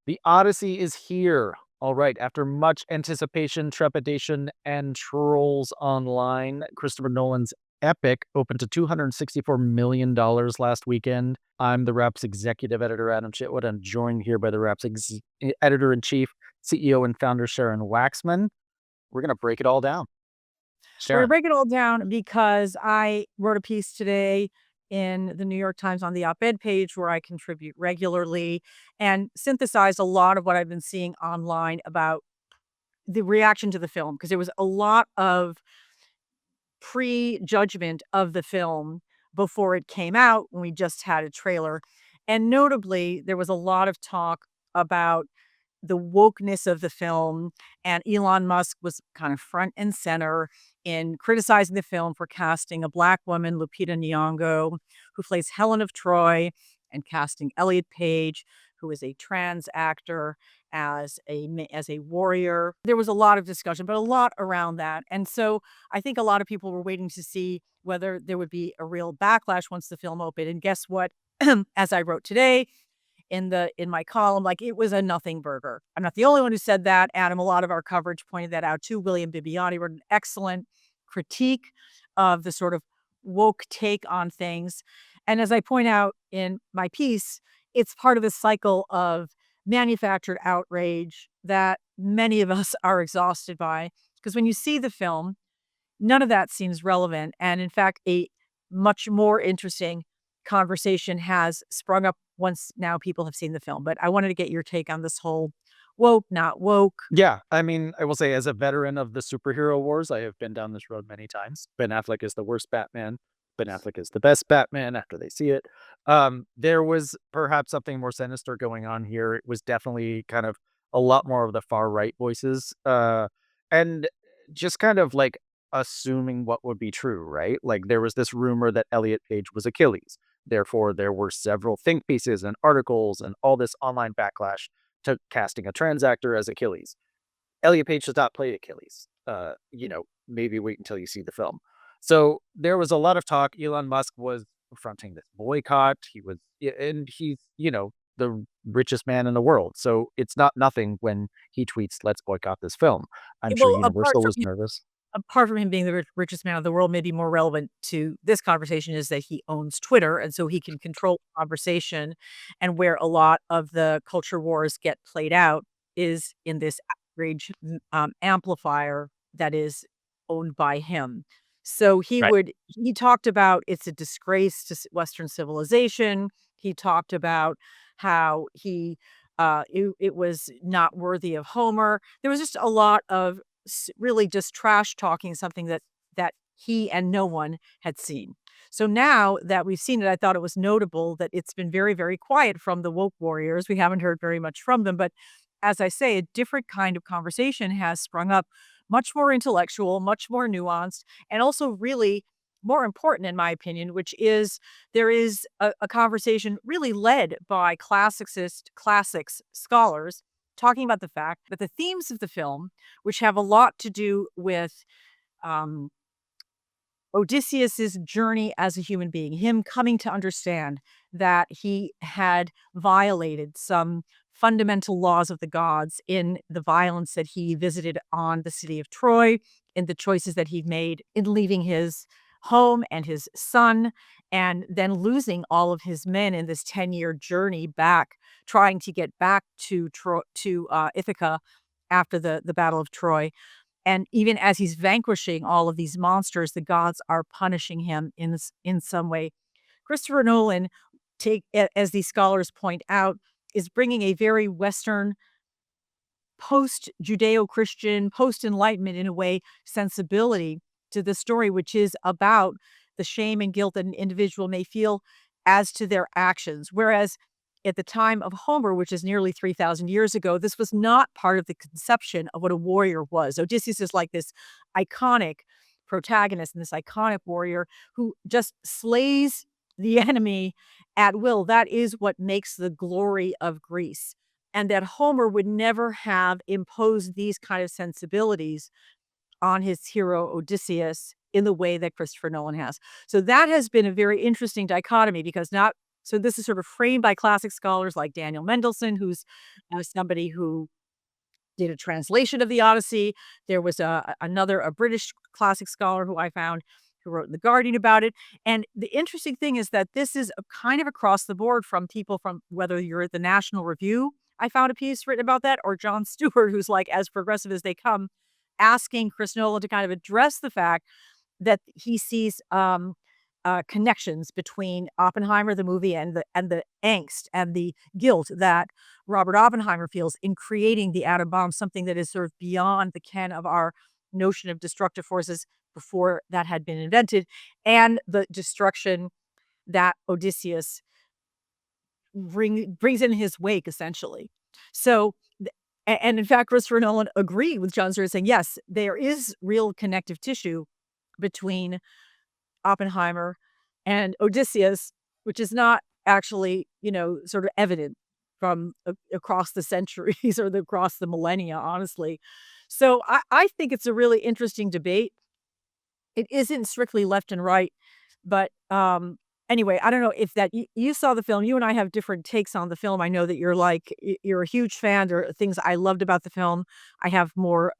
The Odyssey is here. All right. After much anticipation, trepidation, and trolls online, Christopher Nolan's epic opened to $264 million last weekend. I'm the Wrap's executive editor, Adam Chitwood. I'm joined here by the Wrap's editor-in-chief, CEO, and founder, Sharon Waxman. We're going to break it all down. We're gonna Sharon. break it all down because I wrote a piece today in the New York Times on the op-ed page where I contribute regularly and synthesized a lot of what I've been seeing online about the reaction to the film, because there was a lot of prejudgment of the film before it came out when we just had a trailer. And notably, there was a lot of talk about the wokeness of the film, and Elon Musk was kind of front and center in criticizing the film for casting a Black woman, Lupita Nyong'o, who plays Helen of Troy, and casting Elliot Page, who is a trans actor, as a warrior. There was a lot of discussion, but a lot around that. And so I think a lot of people were waiting to see whether there would be a real backlash once the film opened. And guess what? As I wrote today, in my column, like, it was a nothing burger. I'm not the only one who said that, Adam. A lot of our coverage pointed that out too. William Bibiani wrote an excellent critique of the sort of woke take on things. And as I point out in my piece, it's part of a cycle of manufactured outrage that many of us are exhausted by. Because when you see the film, none of that seems relevant. And in fact, a much more interesting conversation has sprung up once now people have seen the film. But I wanted to get your take on this whole woke, not woke. Yeah, I mean, I will say, as a veteran of the superhero wars, I have been down this road many times. Ben Affleck is the worst Batman. Ben Affleck is the best Batman after they see it. There was perhaps something more sinister going on here. It was definitely kind of a lot more of the far right voices, and just kind of like assuming what would be true, right? Like, there was this rumor that Elliot Page was Achilles. Therefore, there were several think pieces and articles and all this online backlash to casting a trans actor as Achilles. Elliot Page does not play Achilles. Maybe wait until you see the film. So there was a lot of talk. Elon Musk was fronting this boycott. And he's, the richest man in the world. So it's not nothing when he tweets, "Let's boycott this film." I'm sure Well, Universal was nervous. apart from him being the richest man of the world, maybe more relevant to this conversation is that he owns Twitter, and so he can control the conversation. And where a lot of the culture wars get played out is in this outrage amplifier that is owned by him. So Right. he talked about it's a disgrace to Western civilization. He talked about how it was not worthy of Homer. There was just a lot of really just trash talking something that he and no one had seen. So now that we've seen it, I thought it was notable that it's been very, very quiet from the woke warriors. We haven't heard very much from them, but as I say, a different kind of conversation has sprung up, much more intellectual, much more nuanced, and also really more important, in my opinion, which is there is a conversation really led by classics scholars talking about the fact that the themes of the film, which have a lot to do with um, Odysseus's journey as a human being, him coming to understand that he had violated some fundamental laws of the gods in the violence that he visited on the city of Troy, in the choices that he made in leaving his home and his son, and then losing all of his men in this 10-year journey back, trying to get back to Ithaca after the Battle of Troy. And even as he's vanquishing all of these monsters, the gods are punishing him in some way. Christopher Nolan, as these scholars point out, is bringing a very Western, post-Judeo-Christian, post-Enlightenment, in a way, sensibility to the story, which is about the shame and guilt that an individual may feel as to their actions. Whereas at the time of Homer, which is nearly 3,000 years ago, this was not part of the conception of what a warrior was. Odysseus is like this iconic protagonist and this iconic warrior who just slays the enemy at will. That is what makes the glory of Greece. And that Homer would never have imposed these kind of sensibilities on his hero Odysseus in the way that Christopher Nolan has. So that has been a very interesting dichotomy, because not So this is sort of framed by classic scholars like Daniel Mendelsohn, who's somebody who did a translation of the Odyssey. There was a British classic scholar who I found who wrote in The Guardian about it. And the interesting thing is that this is a kind of across the board from people from whether you're at the National Review, I found a piece written about that, or Jon Stewart, who's like as progressive as they come, asking Chris Nolan to kind of address the fact that he sees connections between Oppenheimer, the movie, and the angst and the guilt that Robert Oppenheimer feels in creating the atom bomb, something that is sort of beyond the ken of our notion of destructive forces before that had been invented, and the destruction that Odysseus brings in his wake, essentially. So, and in fact, Christopher Nolan agreed with Jon Stewart, saying, yes, there is real connective tissue between Oppenheimer and Odysseus, which is not actually, sort of evident from across the centuries or across the millennia, honestly. So I think it's a really interesting debate. It isn't strictly left and right, but anyway, I don't know if that you saw the film. You and I have different takes on the film. I know that you're like you're a huge fan. There are things I loved about the film. I have more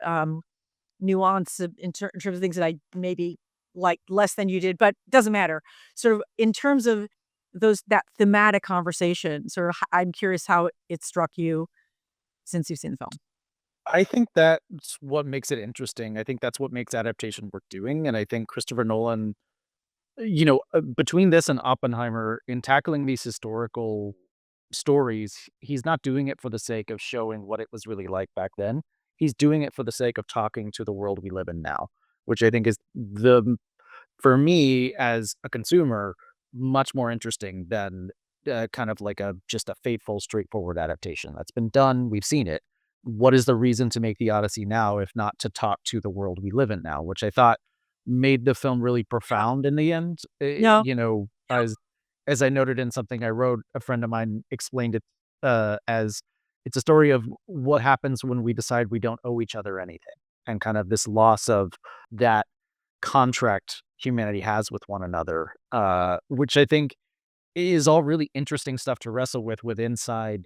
nuance in terms of things that I maybe like less than you did, but doesn't matter. Sort of in terms of that thematic conversation, sort of I'm curious how it struck you since you've seen the film. I think that's what makes it interesting. I think that's what makes adaptation worth doing, and I think Christopher Nolan, between this and Oppenheimer, in tackling these historical stories, he's not doing it for the sake of showing what it was really like back then. He's doing it for the sake of talking to the world we live in now, which I think is for me as a consumer, much more interesting than kind of like just a faithful, straightforward adaptation that's been done. We've seen it. What is the reason to make the Odyssey now, if not to talk to the world we live in now? Which I thought made the film really Yeah. profound in the end. No. As I noted in something I wrote, a friend of mine explained it as it's a story of what happens when we decide we don't owe each other anything, and kind of this loss of that contract humanity has with one another, which I think is all really interesting stuff to wrestle with inside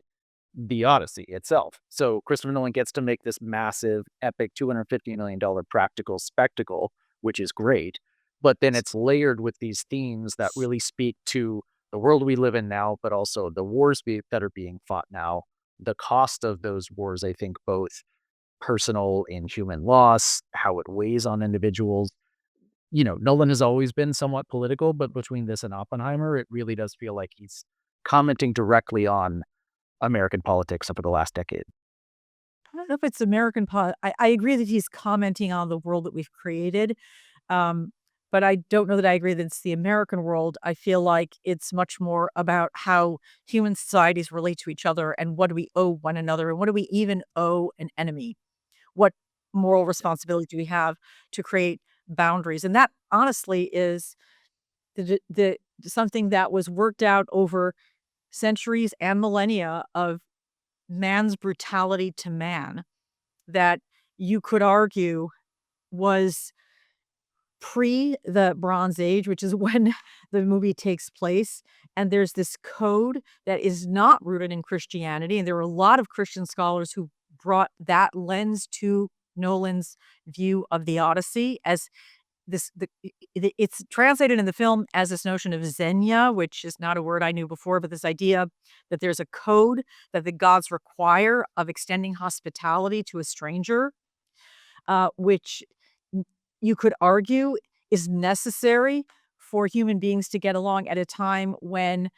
the Odyssey itself. So Christopher Nolan gets to make this massive, epic $250 million practical spectacle, which is great. But then it's layered with these themes that really speak to the world we live in now, but also the that are being fought now, the cost of those wars, I think, both personal and human loss, how it weighs on individuals. Nolan has always been somewhat political, but between this and Oppenheimer, it really does feel like he's commenting directly on American politics over the last decade. I don't know if it's American I agree that he's commenting on the world that we've created, um, but I don't know that I agree that it's the American world. I feel like it's much more about how human societies relate to each other and what do we owe one another and what do we even owe an enemy? What moral responsibility do we have to create boundaries? And that honestly is the something that was worked out over centuries and millennia of man's brutality to man that you could argue was pre the Bronze Age, which is when the movie takes place. And there's this code that is not rooted in Christianity. And there were a lot of Christian scholars who brought that lens to Nolan's view of the Odyssey as it's translated in the film as this notion of Xenia, which is not a word I knew before, but this idea that there's a code that the gods require of extending hospitality to a stranger, which you could argue is necessary for human beings to get along at a time when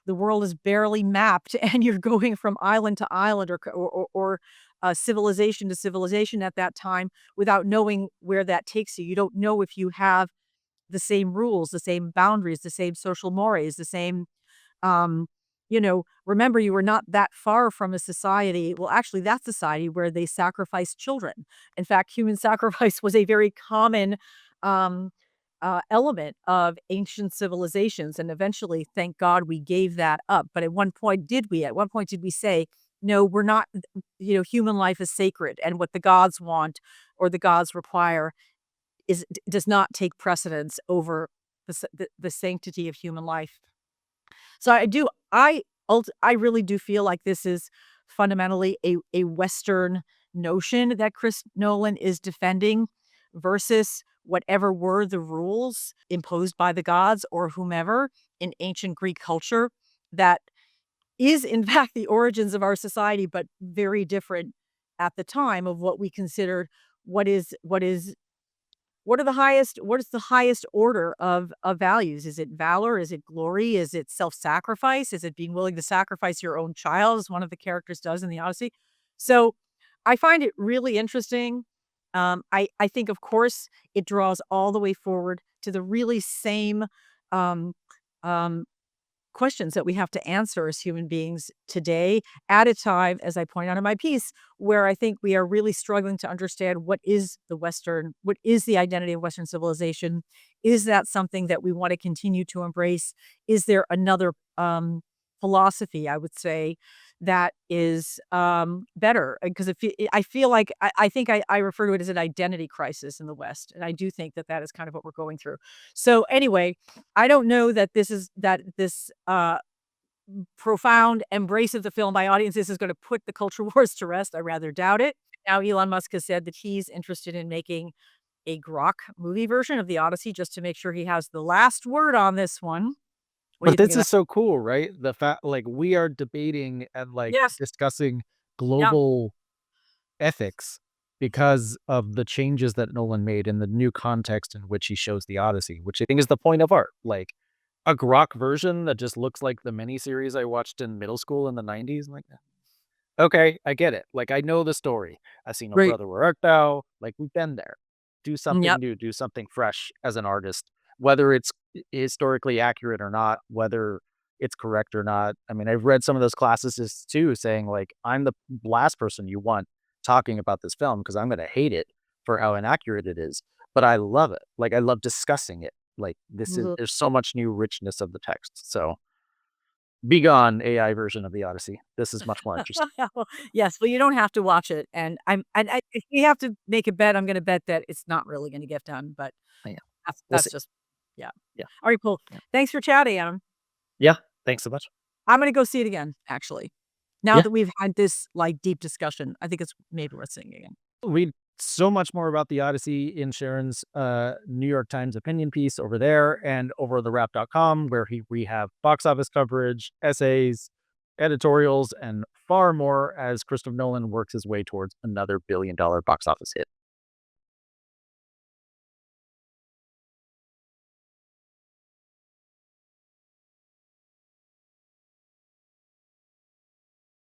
the world is barely mapped and you're going from island to island or civilization to civilization at that time without knowing where that takes you. You don't know if you have the same rules, the same boundaries, the same social mores, the same um, remember you were not that far from a society. Well, actually, that society where they sacrificed children. In fact, human sacrifice was a very common um, element of ancient civilizations. And eventually, thank God, we gave that up. But at one point, did we? At one point, did we say, no, we're not, human life is sacred. And what the gods want or the gods require does not take precedence over the sanctity of human life. So I really do feel like this is fundamentally a Western notion that Chris Nolan is defending versus whatever were the rules imposed by the gods or whomever in ancient Greek culture that is in fact the origins of our society, but very different at the time of what we considered what is what is the highest order of values? Is it valor? Is it glory? Is it self-sacrifice? Is it being willing to sacrifice your own child, as one of the characters does in the Odyssey? So, I find it really interesting. I think, of course, it draws all the way forward to the really same, um, um, questions that we have to answer as human beings today at a time, as I point out in my piece, where I think we are really struggling to understand what is the identity of Western civilization? Is that something that we want to continue to embrace? Is there another philosophy, I would say, that is better? Because I feel like I think I refer to it as an identity crisis in the West. And I do think that that is kind of what we're going through. So anyway, I don't know that this profound embrace of the film by audiences is gonna put the culture wars to rest. I rather doubt it. Now Elon Musk has said that he's interested in making a Grok movie version of the Odyssey just to make sure he has the last word on this one. What do But you think this of that? is so cool, right? The fact like, we are debating and, like, Yes. discussing Yeah. global ethics because of the changes that Nolan made in the new context in which he shows the Odyssey, which I think is the point of art. Like, a grok version that just looks like the miniseries I watched in middle school in the '90s, like, okay, I get it. Like, I know the story. I've seen "O Right. Brother, Where Art Thou?" Like, we've been there. Do something Yep. new, do something fresh as an artist, whether it's historically accurate or not, whether it's correct or not. I mean, I've read some of those classicists too saying, like, "I'm the last person you want talking about this film because 'cause I'm gonna hate it for how inaccurate it is." But I love it. Like, I love discussing it. Like, this is there's so much new richness of the text. So, be gone, AI version of the Odyssey. This is much more interesting. Yes, well, you don't have to watch it, and if we have to make a bet, I'm gonna bet that it's not really gonna get done, but Yeah, we'll that's see. just yeah. Yeah, Alright, cool. yeah. Thanks for chatting, Adam. Yeah, thanks so much. I'm gonna go see it again, actually. Now Yeah, that we've had this, like, deep discussion, I think it's maybe worth seeing again. read so much more about the Odyssey in Sharon's, New York Times opinion piece over there and over TheWrap.com, where we have box office coverage, essays, editorials, and far more as Christopher Nolan works his way towards another billion-dollar box office hit.